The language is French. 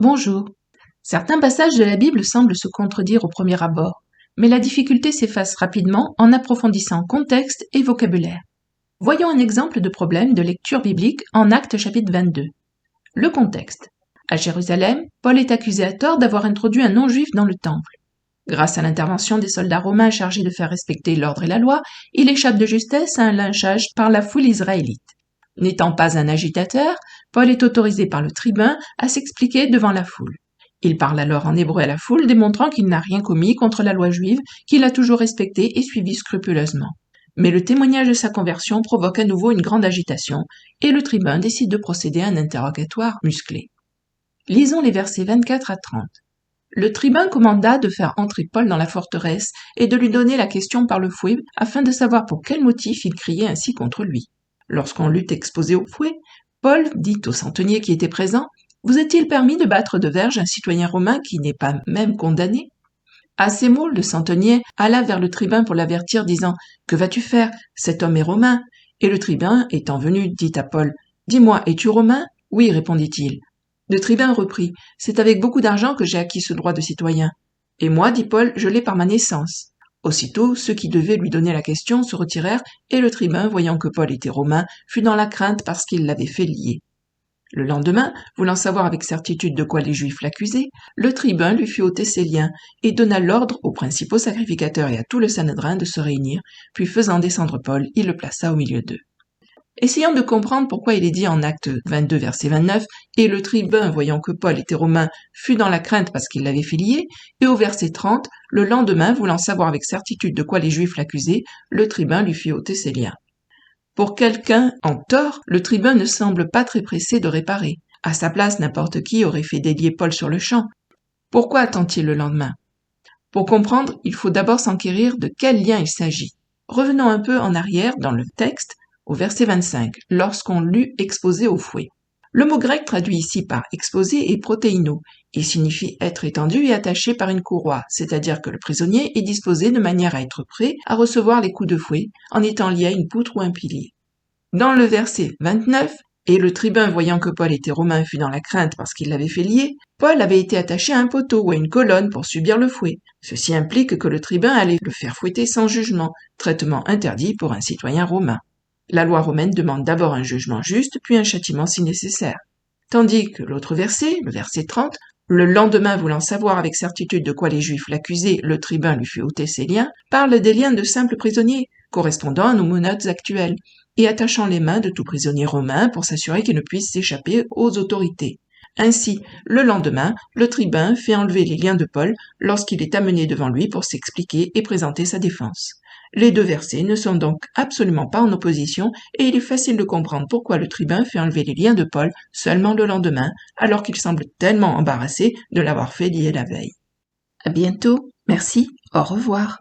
Bonjour. Certains passages de la Bible semblent se contredire au premier abord, mais la difficulté s'efface rapidement en approfondissant contexte et vocabulaire. Voyons un exemple de problème de lecture biblique en Actes chapitre 22. Le contexte. À Jérusalem, Paul est accusé à tort d'avoir introduit un non-juif dans le temple. Grâce à l'intervention des soldats romains chargés de faire respecter l'ordre et la loi, il échappe de justesse à un lynchage par la foule israélite. N'étant pas un agitateur, Paul est autorisé par le tribun à s'expliquer devant la foule. Il parle alors en hébreu à la foule, démontrant qu'il n'a rien commis contre la loi juive, qu'il a toujours respectée et suivie scrupuleusement. Mais le témoignage de sa conversion provoque à nouveau une grande agitation, et le tribun décide de procéder à un interrogatoire musclé. Lisons les versets 24 à 30. Le tribun commanda de faire entrer Paul dans la forteresse et de lui donner la question par le fouet afin de savoir pour quel motif il criait ainsi contre lui. Lorsqu'on l'eut exposé au fouet, Paul dit au centenier qui était présent « Vous est-il permis de battre de verge un citoyen romain qui n'est pas même condamné ?» À ces mots, le centenier alla vers le tribun pour l'avertir, disant « Que vas-tu faire? Cet homme est romain. » Et le tribun, étant venu, dit à Paul « Dis-moi, es-tu romain? » « Oui, répondit-il. » Le tribun reprit « C'est avec beaucoup d'argent que j'ai acquis ce droit de citoyen. » « Et moi, dit Paul, je l'ai par ma naissance. » Aussitôt, ceux qui devaient lui donner la question se retirèrent, et le tribun, voyant que Paul était romain, fut dans la crainte parce qu'il l'avait fait lier. Le lendemain, voulant savoir avec certitude de quoi les Juifs l'accusaient, le tribun lui fit ôter ses liens et donna l'ordre aux principaux sacrificateurs et à tout le Sanhédrin de se réunir, puis faisant descendre Paul, il le plaça au milieu d'eux. Essayons de comprendre pourquoi il est dit en Acte 22, verset 29, « Et le tribun, voyant que Paul était romain, fut dans la crainte parce qu'il l'avait fait lier », et au verset 30, « Le lendemain, voulant savoir avec certitude de quoi les Juifs l'accusaient, le tribun lui fit ôter ses liens. » Pour quelqu'un en tort, le tribun ne semble pas très pressé de réparer. À sa place, n'importe qui aurait fait délier Paul sur le champ. Pourquoi attend-il le lendemain? Pour comprendre, il faut d'abord s'enquérir de quel lien il s'agit. Revenons un peu en arrière dans le texte, au verset 25, lorsqu'on l'eut exposé au fouet. Le mot grec traduit ici par exposé est protéino. Il signifie être étendu et attaché par une courroie, c'est-à-dire que le prisonnier est disposé de manière à être prêt à recevoir les coups de fouet en étant lié à une poutre ou un pilier. Dans le verset 29, et le tribun voyant que Paul était romain fut dans la crainte parce qu'il l'avait fait lier, Paul avait été attaché à un poteau ou à une colonne pour subir le fouet. Ceci implique que le tribun allait le faire fouetter sans jugement, traitement interdit pour un citoyen romain. La loi romaine demande d'abord un jugement juste, puis un châtiment si nécessaire. Tandis que l'autre verset, le verset 30, le lendemain voulant savoir avec certitude de quoi les Juifs l'accusaient, le tribun lui fit ôter ses liens, parle des liens de simples prisonniers, correspondant à nos menottes actuelles, et attachant les mains de tout prisonnier romain pour s'assurer qu'il ne puisse s'échapper aux autorités. Ainsi, le lendemain, le tribun fait enlever les liens de Paul lorsqu'il est amené devant lui pour s'expliquer et présenter sa défense. Les deux versets ne sont donc absolument pas en opposition et il est facile de comprendre pourquoi le tribun fait enlever les liens de Paul seulement le lendemain, alors qu'il semble tellement embarrassé de l'avoir fait lier la veille. À bientôt, merci, au revoir.